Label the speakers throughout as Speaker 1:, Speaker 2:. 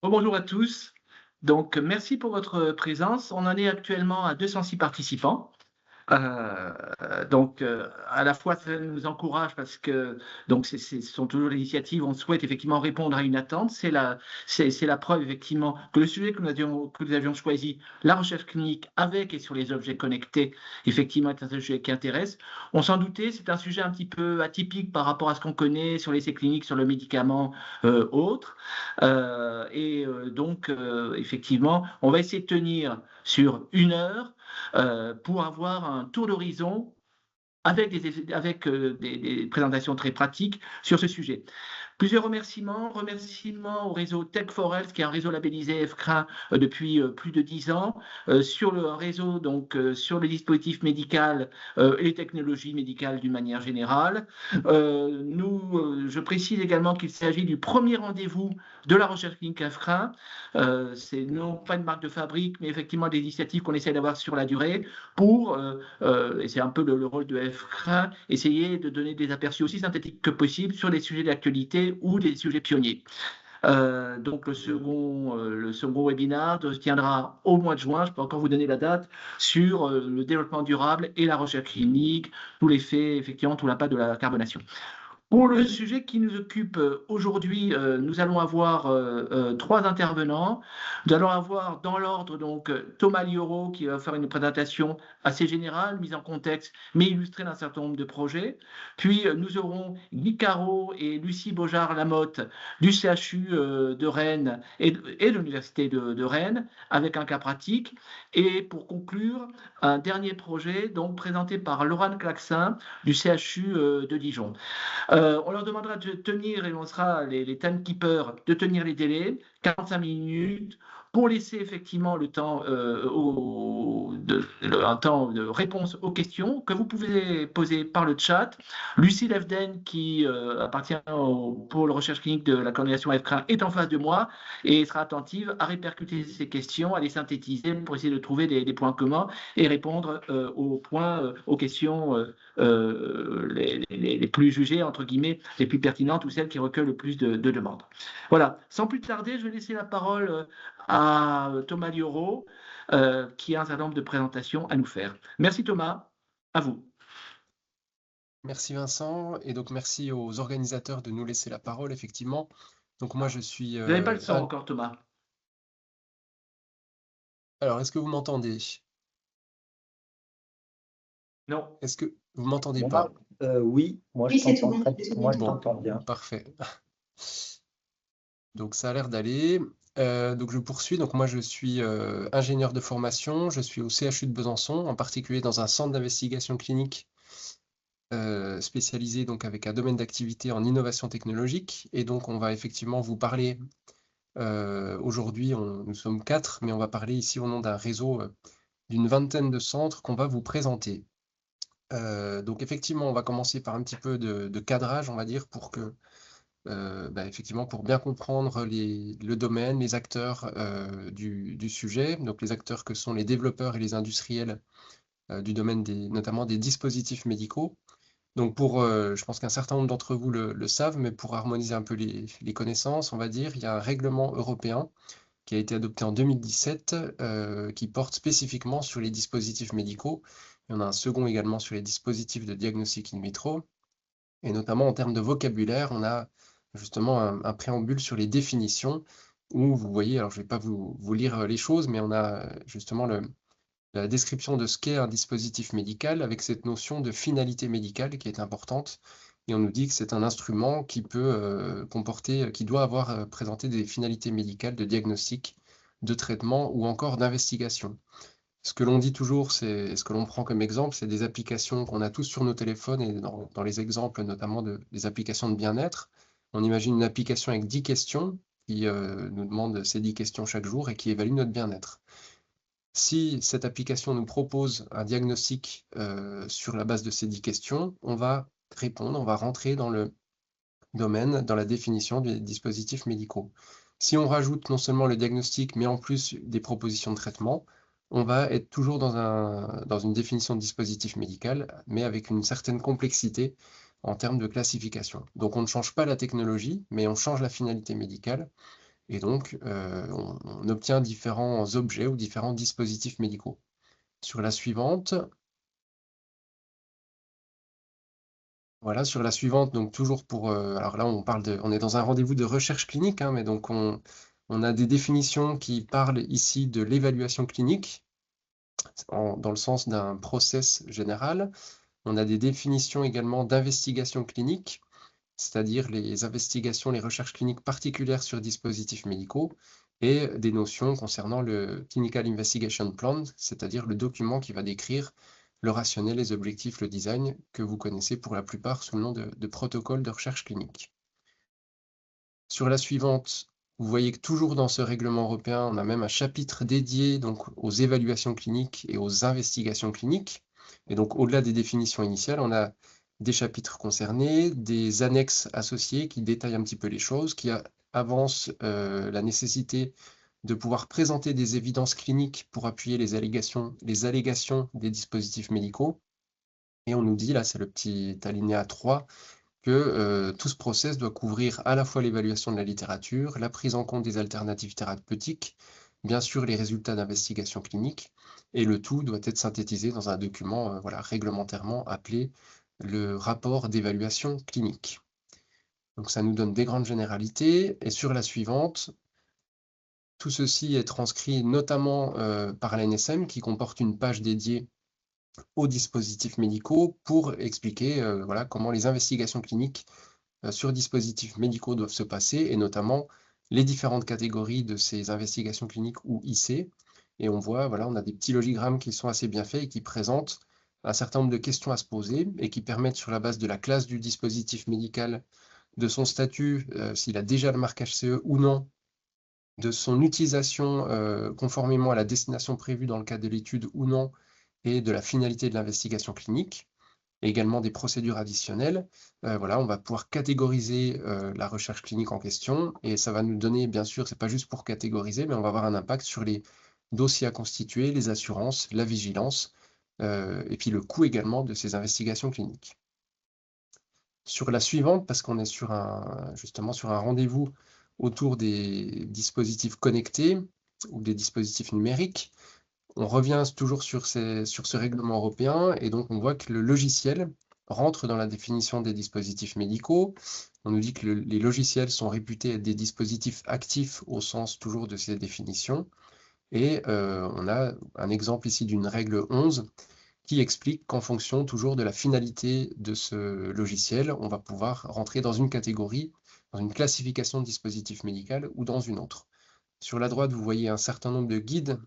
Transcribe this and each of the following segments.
Speaker 1: Bonjour à tous. Donc, merci pour votre présence. On en est actuellement à 206 participants. À la fois, ça nous encourage parce que ce sont toujours des initiatives, on souhaite effectivement répondre à une attente. C'est la preuve effectivement que le sujet que nous avions choisi, la recherche clinique avec et sur les objets connectés, effectivement est un sujet qui intéresse. On s'en doutait, c'est un sujet un petit peu atypique par rapport à ce qu'on connaît sur l'essai clinique, sur le médicament, autre. Effectivement, on va essayer de tenir sur 1 heure pour avoir un tour d'horizon avec des présentations très pratiques sur ce sujet. Plusieurs remerciements au réseau Tech4Health, qui est un réseau labellisé FCRA depuis plus de 10 ans, sur un réseau sur le dispositif médical et les technologies médicales d'une manière générale. Je précise également qu'il s'agit du premier rendez-vous de la recherche clinique FCRA. C'est non pas une marque de fabrique, mais effectivement des initiatives qu'on essaie d'avoir sur la durée pour, et c'est un peu le rôle de FCRA, essayer de donner des aperçus aussi synthétiques que possible sur les sujets d'actualité ou des sujets pionniers. Le second webinaire se tiendra au mois de juin, je peux encore vous donner la date, sur le développement durable et la recherche clinique, tous les faits, effectivement, tout l'impact de la carbonation. Pour le sujet qui nous occupe aujourd'hui, nous allons avoir 3 intervenants. Nous allons avoir dans l'ordre Thomas Lioro qui va faire une présentation assez générale, mise en contexte, mais illustrée d'un certain nombre de projets. Puis nous aurons Guy Caro et Lucie Beaujard-Lamotte du CHU de Rennes et de l'Université de Rennes, avec un cas pratique. Et pour conclure, un dernier projet présenté par Laurent Claxin du CHU de Dijon. On leur demandera de tenir, et on sera les timekeepers, de tenir les délais, 45 minutes, pour laisser effectivement le temps, un temps de réponse aux questions que vous pouvez poser par le chat. Lucie Lefden, qui appartient au pôle recherche clinique de la coordination FCRA, est en face de moi et sera attentive à répercuter ces questions, à les synthétiser pour essayer de trouver des points communs et répondre aux questions les plus jugées, entre guillemets, les plus pertinentes ou celles qui recueillent le plus de demandes. Voilà, sans plus tarder, je vais laisser la parole à Thomas Lioro, qui a un certain nombre de présentations à nous faire. Merci Thomas, à vous.
Speaker 2: Merci Vincent, et donc merci aux organisateurs de nous laisser la parole, effectivement. Donc moi je suis...
Speaker 1: Vous n'avez pas le son encore Thomas.
Speaker 2: Alors, est-ce que vous m'entendez?
Speaker 1: Non.
Speaker 2: Est-ce que vous m'entendez pas?
Speaker 3: Oui, moi je t'entends bien.
Speaker 2: Parfait. Donc ça a l'air d'aller. Donc je poursuis. Donc moi je suis ingénieur de formation. Je suis au CHU de Besançon, en particulier dans un centre d'investigation clinique spécialisé donc avec un domaine d'activité en innovation technologique. Et donc on va effectivement vous parler. Aujourd'hui, nous sommes 4, mais on va parler ici au nom d'un réseau d'une vingtaine de centres qu'on va vous présenter. Donc effectivement, on va commencer par un petit peu de cadrage, on va dire, pour que effectivement, pour bien comprendre le domaine, les acteurs du sujet, donc les acteurs que sont les développeurs et les industriels du domaine notamment des dispositifs médicaux. Donc je pense qu'un certain nombre d'entre vous le savent, mais pour harmoniser un peu les connaissances, on va dire, il y a un règlement européen qui a été adopté en 2017, qui porte spécifiquement sur les dispositifs médicaux. Il y en a un second également sur les dispositifs de diagnostic in vitro. Et notamment en termes de vocabulaire, on a justement un préambule sur les définitions, où vous voyez, alors je ne vais pas vous lire les choses, mais on a justement la description de ce qu'est un dispositif médical, avec cette notion de finalité médicale qui est importante. Et on nous dit que c'est un instrument qui peut qui doit avoir présenté des finalités médicales de diagnostic, de traitement ou encore d'investigation. Ce que l'on dit toujours, ce que l'on prend comme exemple, c'est des applications qu'on a tous sur nos téléphones et dans les exemples notamment des applications de bien-être. On imagine une application avec 10 questions qui nous demande ces 10 questions chaque jour et qui évalue notre bien-être. Si cette application nous propose un diagnostic sur la base de ces 10 questions, on va répondre, on va rentrer dans le domaine, dans la définition des dispositifs médicaux. Si on rajoute non seulement le diagnostic, mais en plus des propositions de traitement, on va être toujours dans une définition de dispositif médical, mais avec une certaine complexité en termes de classification. Donc on ne change pas la technologie, mais on change la finalité médicale. Et donc, on obtient différents objets ou différents dispositifs médicaux. Sur la suivante, voilà, sur la suivante, donc toujours pour... alors là, on est dans un rendez-vous de recherche clinique, hein, mais donc on a des définitions qui parlent ici de l'évaluation clinique, dans le sens d'un process général. On a des définitions également d'investigation clinique, c'est-à-dire les investigations, les recherches cliniques particulières sur dispositifs médicaux, et des notions concernant le Clinical Investigation Plan, c'est-à-dire le document qui va décrire le rationnel, les objectifs, le design, que vous connaissez pour la plupart sous le nom de protocole de recherche clinique. Sur la suivante, vous voyez que toujours dans ce règlement européen, on a même un chapitre dédié donc, aux évaluations cliniques et aux investigations cliniques. Et donc, au-delà des définitions initiales, on a des chapitres concernés, des annexes associées qui détaillent un petit peu les choses, qui avancent la nécessité de pouvoir présenter des évidences cliniques pour appuyer les allégations des dispositifs médicaux. Et on nous dit, là, c'est le petit alinéa 3, que tout ce process doit couvrir à la fois l'évaluation de la littérature, la prise en compte des alternatives thérapeutiques, bien sûr les résultats d'investigation clinique, et le tout doit être synthétisé dans un document voilà, réglementairement appelé le rapport d'évaluation clinique. Donc ça nous donne des grandes généralités, et sur la suivante, tout ceci est transcrit notamment par l'ANSM qui comporte une page dédiée aux dispositifs médicaux pour expliquer voilà, comment les investigations cliniques sur dispositifs médicaux doivent se passer, et notamment les différentes catégories de ces investigations cliniques ou IC. Et on voit, voilà, on a des petits logigrammes qui sont assez bien faits et qui présentent un certain nombre de questions à se poser et qui permettent, sur la base de la classe du dispositif médical, de son statut, s'il a déjà le marquage CE ou non, de son utilisation conformément à la destination prévue dans le cadre de l'étude ou non, et de la finalité de l'investigation clinique, et également des procédures additionnelles. Voilà, on va pouvoir catégoriser la recherche clinique en question, et ça va nous donner, bien sûr, c'est pas juste pour catégoriser, mais on va avoir un impact sur les dossiers à constituer, les assurances, la vigilance, et puis le coût également de ces investigations cliniques. Sur la suivante, parce qu'on est justement sur un rendez-vous autour des dispositifs connectés ou des dispositifs numériques, on revient toujours sur ce règlement européen, et donc on voit que le logiciel rentre dans la définition des dispositifs médicaux. On nous dit que les logiciels sont réputés être des dispositifs actifs au sens toujours de ces définitions. Et on a un exemple ici d'une règle 11 qui explique qu'en fonction toujours de la finalité de ce logiciel, on va pouvoir rentrer dans une catégorie, dans une classification de dispositif médical ou dans une autre. Sur la droite, vous voyez un certain nombre de guides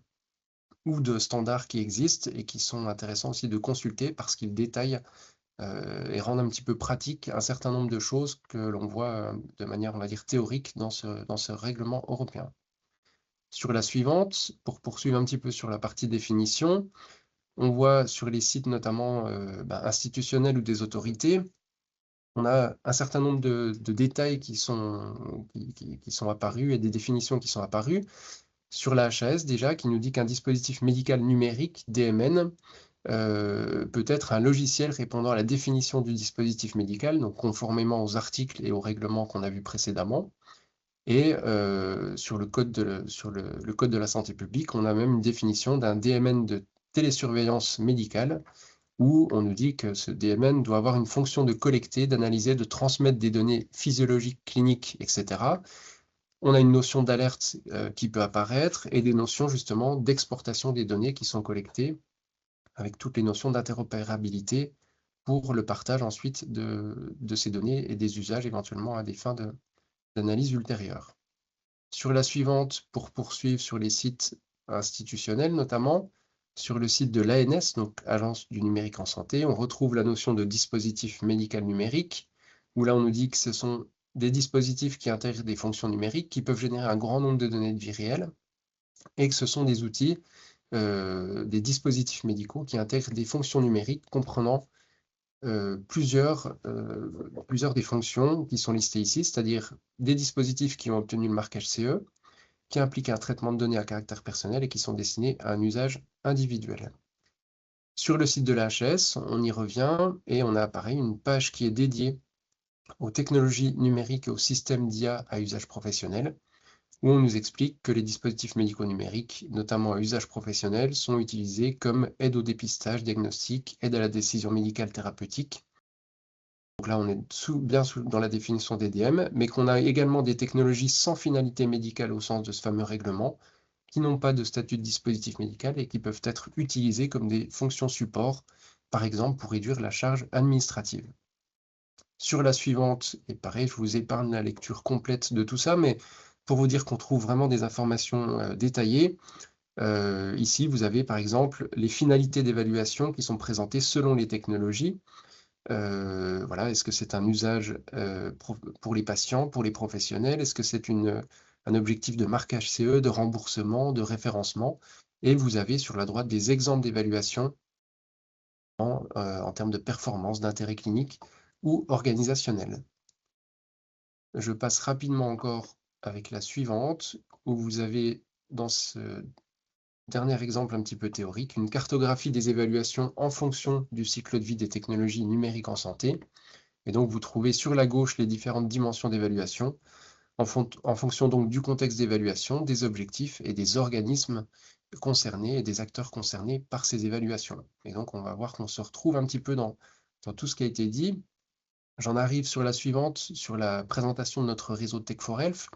Speaker 2: ou de standards qui existent et qui sont intéressants aussi de consulter parce qu'ils détaillent et rendent un petit peu pratique un certain nombre de choses que l'on voit de manière, on va dire, théorique dans ce règlement européen. Sur la suivante, pour poursuivre un petit peu sur la partie définition, on voit sur les sites notamment institutionnels ou des autorités, on a un certain nombre de détails qui sont apparus et des définitions qui sont apparues. Sur la HAS déjà, qui nous dit qu'un dispositif médical numérique, DMN, peut être un logiciel répondant à la définition du dispositif médical, donc conformément aux articles et aux règlements qu'on a vus précédemment. Et sur le code de la santé publique, on a même une définition d'un DMN de télésurveillance médicale, où on nous dit que ce DMN doit avoir une fonction de collecter, d'analyser, de transmettre des données physiologiques, cliniques, etc. On a une notion d'alerte qui peut apparaître, et des notions justement d'exportation des données qui sont collectées, avec toutes les notions d'interopérabilité pour le partage ensuite de ces données et des usages éventuellement à des fins d'analyse ultérieure. Sur la suivante, pour poursuivre sur les sites institutionnels notamment, sur le site de l'ANS, donc Agence du numérique en santé, on retrouve la notion de dispositif médical numérique, où là on nous dit que ce sont des dispositifs qui intègrent des fonctions numériques qui peuvent générer un grand nombre de données de vie réelle, et que ce sont des outils, des dispositifs médicaux qui intègrent des fonctions numériques comprenant plusieurs des fonctions qui sont listées ici, c'est-à-dire des dispositifs qui ont obtenu le marquage CE, qui impliquent un traitement de données à caractère personnel et qui sont destinés à un usage individuel. Sur le site de la HAS, on y revient et on a pareil une page qui est dédiée aux technologies numériques et aux systèmes d'IA à usage professionnel, où on nous explique que les dispositifs médicaux numériques, notamment à usage professionnel, sont utilisés comme aide au dépistage, diagnostic, aide à la décision médicale thérapeutique. Donc là, on est bien dans la définition d'EDM, mais qu'on a également des technologies sans finalité médicale au sens de ce fameux règlement, qui n'ont pas de statut de dispositif médical et qui peuvent être utilisés comme des fonctions support, par exemple pour réduire la charge administrative. Sur la suivante, et pareil, je vous épargne la lecture complète de tout ça, mais pour vous dire qu'on trouve vraiment des informations détaillées, ici vous avez par exemple les finalités d'évaluation qui sont présentées selon les technologies. Voilà, est-ce que c'est un usage pour les patients, pour les professionnels? Est-ce que c'est un objectif de marquage CE, de remboursement, de référencement? Et vous avez sur la droite des exemples d'évaluation en termes de performance, d'intérêt clinique ou organisationnel. Je passe rapidement encore avec la suivante, où vous avez dans ce dernier exemple un petit peu théorique, une cartographie des évaluations en fonction du cycle de vie des technologies numériques en santé. Et donc, vous trouvez sur la gauche les différentes dimensions d'évaluation, en fonction donc du contexte d'évaluation, des objectifs et des organismes concernés et des acteurs concernés par ces évaluations. Et donc, on va voir qu'on se retrouve un petit peu dans tout ce qui a été dit. J'en arrive sur la suivante, sur la présentation de notre réseau Tech4Health,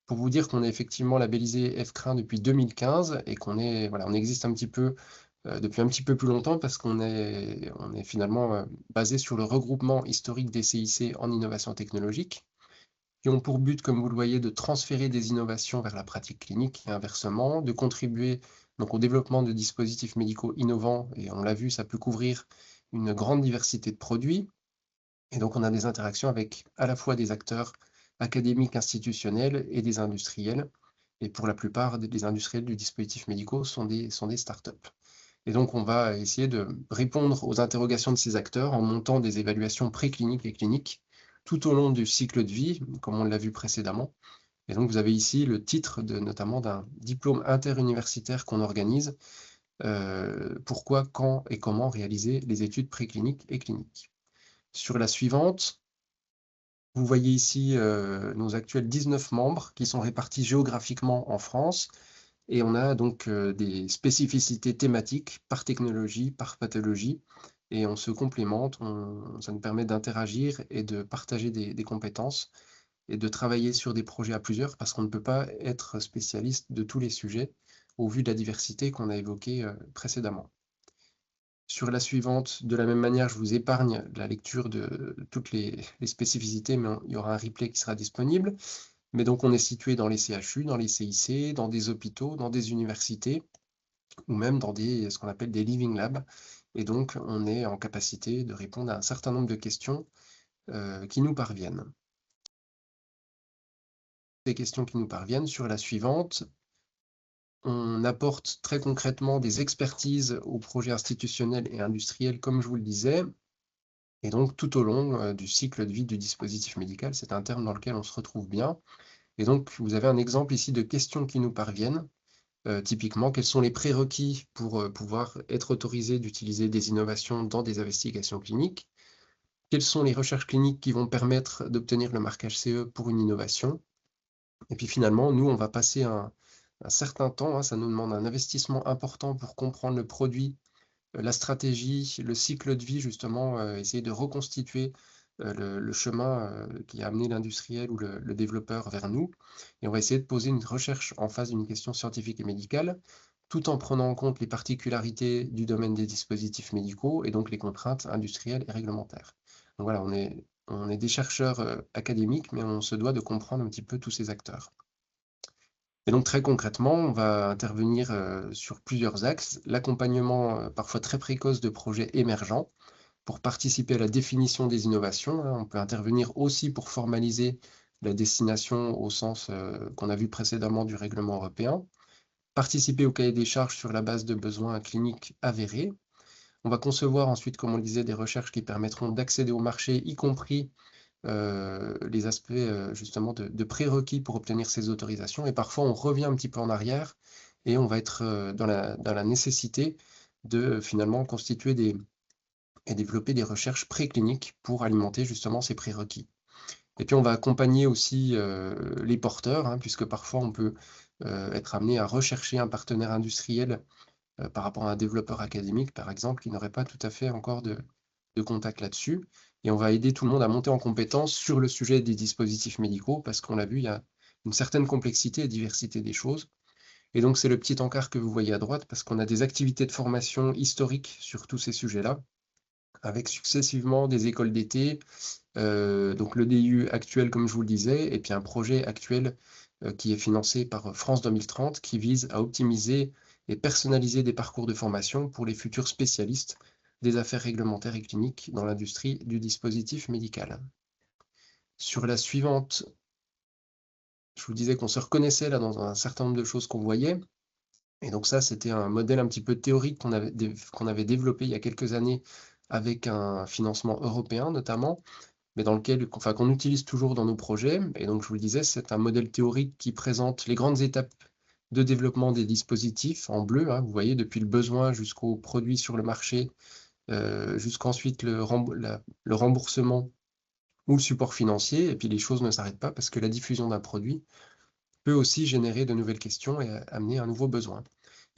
Speaker 2: pour vous dire qu'on est effectivement labellisé FCRIN depuis 2015 et qu'on on existe un petit peu depuis un petit peu plus longtemps parce qu'on est finalement basé sur le regroupement historique des CIC en innovation technologique, qui ont pour but, comme vous le voyez, de transférer des innovations vers la pratique clinique et inversement, de contribuer donc au développement de dispositifs médicaux innovants, et on l'a vu, ça peut couvrir une grande diversité de produits. Et donc on a des interactions avec à la fois des acteurs académiques, institutionnels et des industriels. Et pour la plupart des industriels du dispositif médicaux sont des startups. Et donc, on va essayer de répondre aux interrogations de ces acteurs en montant des évaluations précliniques et cliniques tout au long du cycle de vie, comme on l'a vu précédemment. Et donc, vous avez ici le titre notamment d'un diplôme interuniversitaire qu'on organise. Pourquoi, quand et comment réaliser les études précliniques et cliniques. Sur la suivante, vous voyez ici nos actuels 19 membres qui sont répartis géographiquement en France. Et on a donc des spécificités thématiques par technologie, par pathologie, et on se complémente, ça nous permet d'interagir et de partager des compétences et de travailler sur des projets à plusieurs parce qu'on ne peut pas être spécialiste de tous les sujets au vu de la diversité qu'on a évoquée précédemment. Sur la suivante, de la même manière, je vous épargne la lecture de toutes les spécificités, mais il y aura un replay qui sera disponible. Mais donc, on est situé dans les CHU, dans les CIC, dans des hôpitaux, dans des universités, ou même dans ce qu'on appelle des living labs. Et donc, on est en capacité de répondre à un certain nombre de questions qui nous parviennent. Des questions qui nous parviennent sur la suivante. On apporte très concrètement des expertises aux projets institutionnels et industriels, comme je vous le disais. Et donc, tout au long du cycle de vie du dispositif médical, c'est un terme dans lequel on se retrouve bien. Et donc, vous avez un exemple ici de questions qui nous parviennent. Typiquement, quels sont les prérequis pour pouvoir être autorisé d'utiliser des innovations dans des investigations cliniques? Quelles sont les recherches cliniques qui vont permettre d'obtenir le marquage CE pour une innovation? Et puis finalement, nous, on va passer un certain temps, ça nous demande un investissement important pour comprendre le produit, la stratégie, le cycle de vie, justement, essayer de reconstituer le chemin qui a amené l'industriel ou le développeur vers nous. Et on va essayer de poser une recherche en face d'une question scientifique et médicale, tout en prenant en compte les particularités du domaine des dispositifs médicaux et donc les contraintes industrielles et réglementaires. Donc voilà, on est des chercheurs académiques, mais on se doit de comprendre un petit peu tous ces acteurs. Et donc très concrètement, on va intervenir sur plusieurs axes. L'accompagnement parfois très précoce de projets émergents pour participer à la définition des innovations. On peut intervenir aussi pour formaliser la destination au sens qu'on a vu précédemment du règlement européen. Participer au cahier des charges sur la base de besoins cliniques avérés. On va concevoir ensuite, comme on le disait, des recherches qui permettront d'accéder au marché, y compris les aspects justement de prérequis pour obtenir ces autorisations. Et parfois, on revient un petit peu en arrière et on va être dans la nécessité de finalement constituer et développer des recherches précliniques pour alimenter justement ces prérequis. Et puis on va accompagner aussi les porteurs, hein, puisque parfois on peut être amené à rechercher un partenaire industriel par rapport à un développeur académique, par exemple, qui n'aurait pas tout à fait encore de contact là-dessus. Et on va aider tout le monde à monter en compétence sur le sujet des dispositifs médicaux, parce qu'on l'a vu, il y a une certaine complexité et diversité des choses. Et donc c'est le petit encart que vous voyez à droite, parce qu'on a des activités de formation historiques sur tous ces sujets-là, avec successivement des écoles d'été, donc le DU actuel, comme je vous le disais, et puis un projet actuel qui est financé par France 2030, qui vise à optimiser et personnaliser des parcours de formation pour les futurs spécialistes des affaires réglementaires et cliniques dans l'industrie du dispositif médical. Sur la suivante, je vous disais qu'on se reconnaissait là dans un certain nombre de choses qu'on voyait. Et donc ça, c'était un modèle un petit peu théorique qu'on avait développé il y a quelques années avec un financement européen notamment, mais dans lequel, enfin, qu'on utilise toujours dans nos projets. Et donc, je vous le disais, c'est un modèle théorique qui présente les grandes étapes de développement des dispositifs en bleu, hein, vous voyez, depuis le besoin jusqu'au produit sur le marché, jusqu'ensuite le remboursement ou le support financier. Et puis, les choses ne s'arrêtent pas parce que la diffusion d'un produit peut aussi générer de nouvelles questions et amener un nouveau besoin.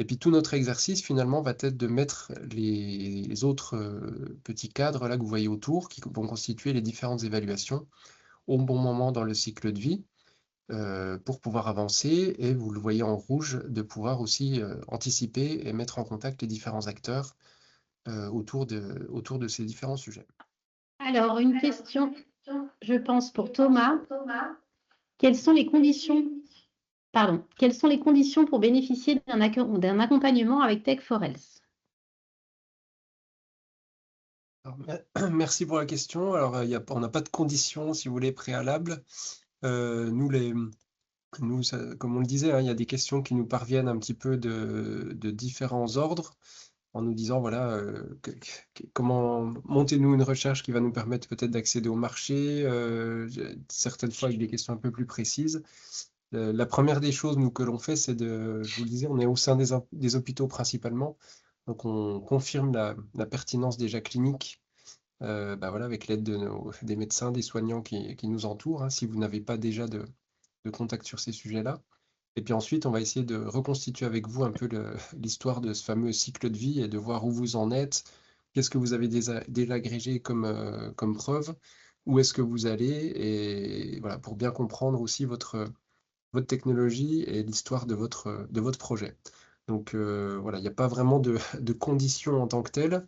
Speaker 2: Et puis tout notre exercice, finalement, va être de mettre les autres petits cadres là que vous voyez autour, qui vont constituer les différentes évaluations au bon moment dans le cycle de vie, pour pouvoir avancer, et vous le voyez en rouge, de pouvoir aussi anticiper et mettre en contact les différents acteurs autour de ces différents sujets.
Speaker 4: Alors, une question, je pense, pour Thomas. Quelles sont les conditions pour bénéficier d'un accompagnement avec Tech4Health?
Speaker 2: Merci pour la question. Alors, on n'a pas de conditions, si vous voulez, préalables. Nous, comme on le disait, hein, il y a des questions qui nous parviennent un petit peu de différents ordres, en nous disant, voilà, comment montez-nous une recherche qui va nous permettre peut-être d'accéder au marché, certaines fois avec des questions un peu plus précises. La première des choses, nous, que l'on fait, c'est je vous le disais, on est au sein des hôpitaux principalement, donc on confirme la pertinence déjà clinique, voilà, avec l'aide des médecins, des soignants qui nous entourent, hein, si vous n'avez pas déjà de contact sur ces sujets-là. Et puis ensuite, on va essayer de reconstituer avec vous un peu l'histoire de ce fameux cycle de vie et de voir où vous en êtes, qu'est-ce que vous avez déjà agrégé comme preuve, où est-ce que vous allez, et voilà, pour bien comprendre aussi votre technologie et l'histoire de votre projet. Donc voilà, il n'y a pas vraiment de conditions en tant que telles.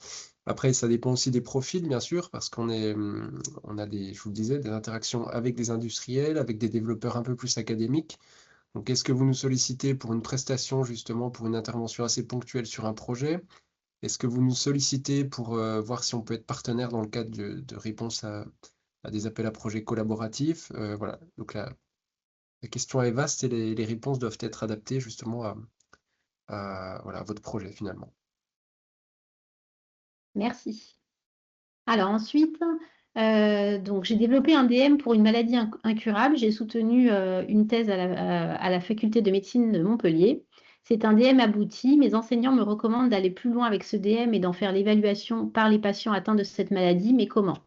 Speaker 2: Après, ça dépend aussi des profils, bien sûr, parce on a je vous le disais, des interactions avec des industriels, avec des développeurs un peu plus académiques. Donc, est-ce que vous nous sollicitez pour une prestation, justement, pour une intervention assez ponctuelle sur un projet? Est-ce que vous nous sollicitez pour voir si on peut être partenaire dans le cadre de réponse à des appels à projets collaboratifs? Voilà, donc la question est vaste et les réponses doivent être adaptées justement voilà, à votre projet finalement.
Speaker 4: Merci. Alors ensuite, donc j'ai développé un DM pour une maladie incurable. J'ai soutenu une thèse à la faculté de médecine de Montpellier. C'est un DM abouti. Mes enseignants me recommandent d'aller plus loin avec ce DM et d'en faire l'évaluation par les patients atteints de cette maladie, mais comment?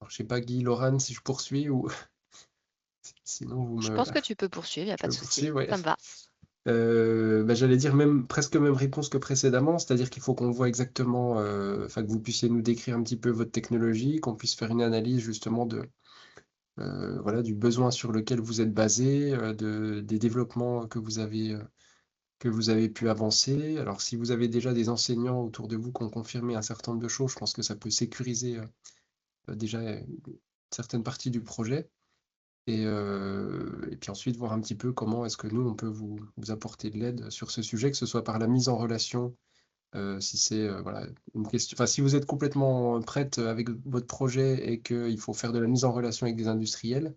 Speaker 2: Alors, je ne sais pas, Guy, Laurent, si je poursuis ou sinon
Speaker 5: Je pense que tu peux poursuivre, il n'y a pas de souci.
Speaker 2: ouais.
Speaker 5: Ça me va.
Speaker 2: J'allais dire presque même réponse que précédemment, c'est-à-dire qu'il faut qu'on voit exactement, que vous puissiez nous décrire un petit peu votre technologie, qu'on puisse faire une analyse justement voilà, du besoin sur lequel vous êtes basé, des développements que vous avez pu avancer. Alors, si vous avez déjà des enseignants autour de vous qui ont confirmé un certain nombre de choses, je pense que ça peut sécuriser déjà une certaine partie du projet. Et puis ensuite, voir un petit peu comment est-ce que nous, on peut vous apporter de l'aide sur ce sujet, que ce soit par la mise en relation, si c'est voilà, une question. Enfin, si vous êtes complètement prête avec votre projet et qu'il faut faire de la mise en relation avec des industriels,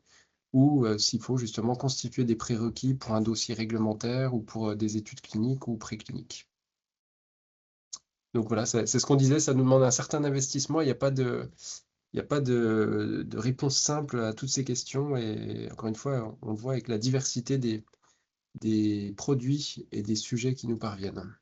Speaker 2: ou s'il faut justement constituer des prérequis pour un dossier réglementaire ou pour des études cliniques ou précliniques. Donc voilà, c'est ce qu'on disait, ça nous demande un certain investissement. Il n'y a pas de réponse simple à toutes ces questions. Et encore une fois, on voit avec la diversité des produits et des sujets qui nous parviennent.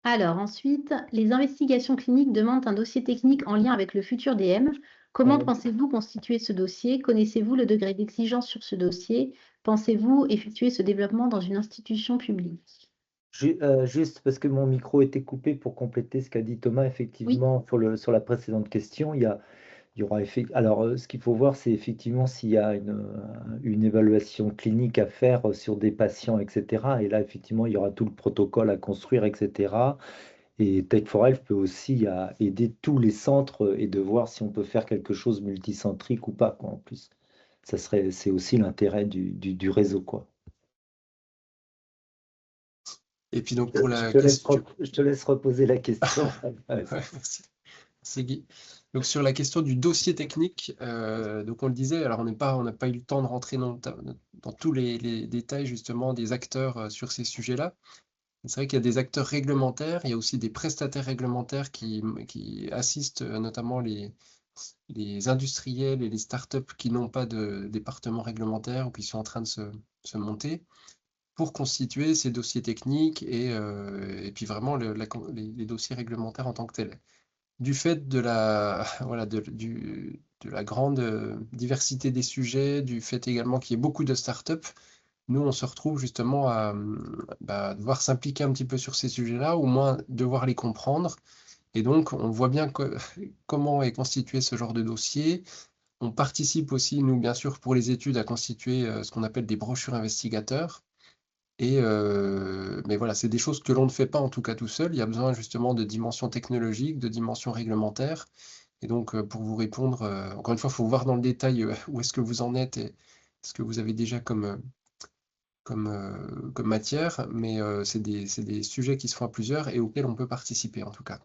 Speaker 4: Alors ensuite, les investigations cliniques demandent un dossier technique en lien avec le futur DM. Comment pensez-vous constituer ce dossier? Connaissez-vous le degré d'exigence sur ce dossier? Pensez-vous effectuer ce développement dans une institution publique?
Speaker 3: Juste parce que mon micro était coupé pour compléter ce qu'a dit Thomas,
Speaker 4: Oui,
Speaker 3: effectivement, sur la précédente question, il y aura alors, ce qu'il faut voir, c'est effectivement s'il y a une évaluation clinique à faire sur des patients, etc. Et là, effectivement, il y aura tout le protocole à construire, etc. Et Tech4Health peut aussi aider tous les centres et de voir si on peut faire quelque chose multicentrique ou pas, quoi, en plus. C'est aussi l'intérêt du réseau, quoi.
Speaker 2: Et puis donc pour
Speaker 3: Je
Speaker 2: la
Speaker 3: te laisse,
Speaker 2: question...
Speaker 3: je te laisse reposer la question.
Speaker 2: Ouais, merci. Merci Guy. Donc sur la question du dossier technique, donc on le disait, alors on n'a pas eu le temps de rentrer dans tous les détails justement des acteurs sur ces sujets-là. C'est vrai qu'il y a des acteurs réglementaires, il y a aussi des prestataires réglementaires qui assistent notamment les industriels et les startups qui n'ont pas de département réglementaire ou qui sont en train de se monter pour constituer ces dossiers techniques et puis vraiment les dossiers réglementaires en tant que tels. Du fait de la, voilà, de la grande diversité des sujets, du fait également qu'il y ait beaucoup de startups, nous, on se retrouve justement à devoir s'impliquer un petit peu sur ces sujets-là, au moins devoir les comprendre. Et donc, on voit bien comment est constitué ce genre de dossier. On participe aussi, nous, bien sûr, pour les études, à constituer ce qu'on appelle des brochures investigateurs. Mais voilà, c'est des choses que l'on ne fait pas en tout cas tout seul. Il y a besoin justement de dimensions technologiques, de dimensions réglementaires. Et donc, pour vous répondre, encore une fois, il faut voir dans le détail où est-ce que vous en êtes et ce que vous avez déjà comme matière, mais c'est des sujets qui se font à plusieurs et auxquels on peut participer en tout cas.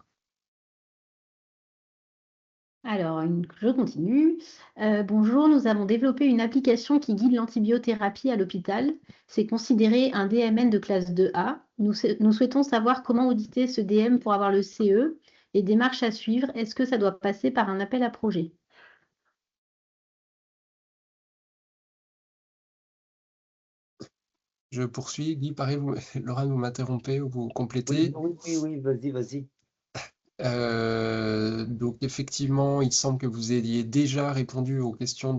Speaker 4: Alors, je continue. Bonjour, nous avons développé une application qui guide l'antibiothérapie à l'hôpital. C'est considéré un DMN de classe 2A. Nous souhaitons savoir comment auditer ce DM pour avoir le CE, les démarches à suivre. Est-ce que ça doit passer par un appel à projet?
Speaker 2: Je poursuis. Guy, pareil, Laura, vous m'interrompez ou vous complétez.
Speaker 3: Oui, vas-y.
Speaker 2: Donc effectivement, il semble que vous ayez déjà répondu aux questions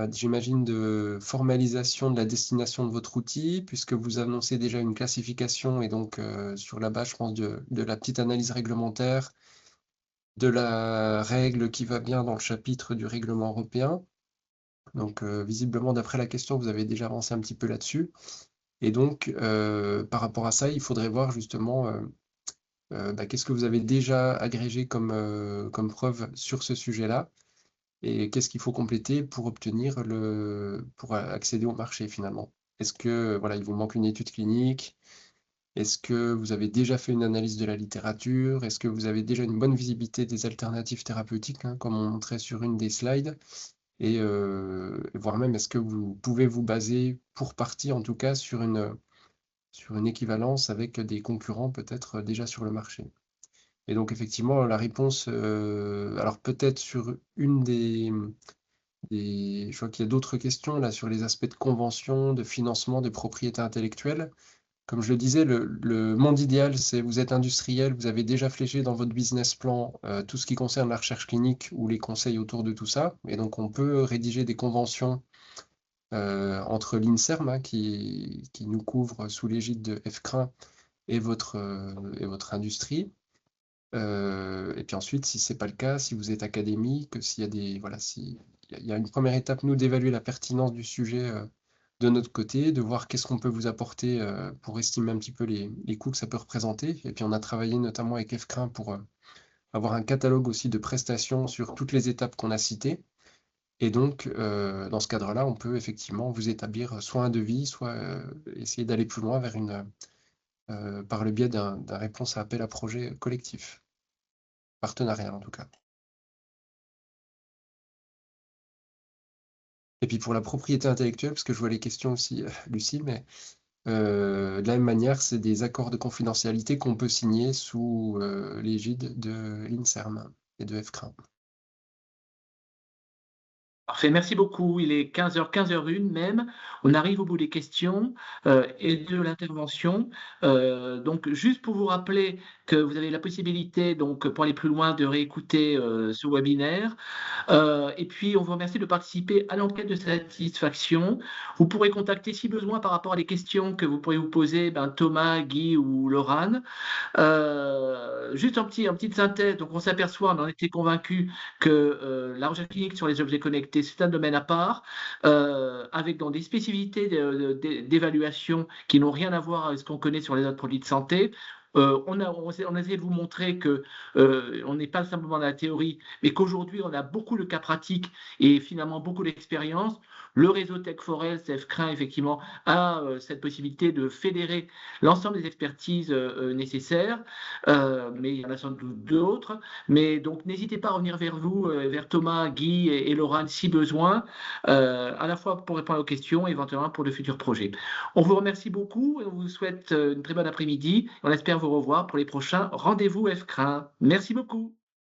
Speaker 2: j'imagine, de formalisation de la destination de votre outil, puisque vous annoncez déjà une classification et donc sur la base, je pense, de la petite analyse réglementaire, de la règle qui va bien dans le chapitre du règlement européen. Donc visiblement, d'après la question, vous avez déjà avancé un petit peu là-dessus. Et donc, par rapport à ça, il faudrait voir justement qu'est-ce que vous avez déjà agrégé comme preuve sur ce sujet-là et qu'est-ce qu'il faut compléter pour pour accéder au marché finalement. Est-ce que voilà, il vous manque une étude clinique? Est-ce que vous avez déjà fait une analyse de la littérature? Est-ce que vous avez déjà une bonne visibilité des alternatives thérapeutiques, hein, comme on montrait sur une des slides? Et voire même, est-ce que vous pouvez vous baser, pour partie en tout cas, sur une équivalence avec des concurrents peut-être déjà sur le marché? Et donc effectivement, la réponse, alors peut-être sur une je vois qu'il y a d'autres questions là sur les aspects de convention, de financement, de propriété intellectuelle. Comme je le disais, le monde idéal, c'est vous êtes industriel, vous avez déjà fléché dans votre business plan tout ce qui concerne la recherche clinique ou les conseils autour de tout ça. Et donc, on peut rédiger des conventions entre l'INSERM, hein, qui nous couvre sous l'égide de FCRIN et votre industrie. Et puis ensuite, si ce n'est pas le cas, si vous êtes académique, s'il y a voilà, il y a une première étape, nous, d'évaluer la pertinence du sujet de notre côté, de voir qu'est-ce qu'on peut vous apporter pour estimer un petit peu les coûts que ça peut représenter. Et puis on a travaillé notamment avec FCRIN pour avoir un catalogue aussi de prestations sur toutes les étapes qu'on a citées. Et donc, dans ce cadre-là, on peut effectivement vous établir soit un devis, soit essayer d'aller plus loin par le biais d'un réponse à appel à projet collectif. Partenariat en tout cas. Et puis pour la propriété intellectuelle, parce que je vois les questions aussi, Lucie, mais de la même manière, c'est des accords de confidentialité qu'on peut signer sous l'égide de l'INSERM et de FCRIN.
Speaker 1: Parfait, merci beaucoup. Il est 15h, 15h01 même. On arrive au bout des questions et de l'intervention. Donc, juste pour vous rappeler que vous avez la possibilité, donc, pour aller plus loin, de réécouter ce webinaire. Et puis, on vous remercie de participer à l'enquête de satisfaction. Vous pourrez contacter, si besoin, par rapport à des questions que vous pourrez vous poser, Thomas, Guy ou Laurane. Juste une petite synthèse. Donc, on s'aperçoit, on en était convaincus, que la recherche clinique sur les objets connectés, c'est un domaine à part, avec dans des spécificités d'évaluation qui n'ont rien à voir avec ce qu'on connaît sur les autres produits de santé. On a essayé de vous montrer que on n'est pas simplement dans la théorie, mais qu'aujourd'hui, on a beaucoup de cas pratiques et finalement beaucoup d'expérience. Le réseau Tech4Health, CFCRIN, effectivement, a cette possibilité de fédérer l'ensemble des expertises nécessaires, mais il y en a sans doute d'autres. Mais donc, n'hésitez pas à revenir vers vous, vers Thomas, Guy et Laurane, si besoin, à la fois pour répondre aux questions et éventuellement pour de futurs projets. On vous remercie beaucoup et on vous souhaite une très bonne après-midi. On espère vous revoir pour les prochains rendez-vous FCRIN. Merci beaucoup.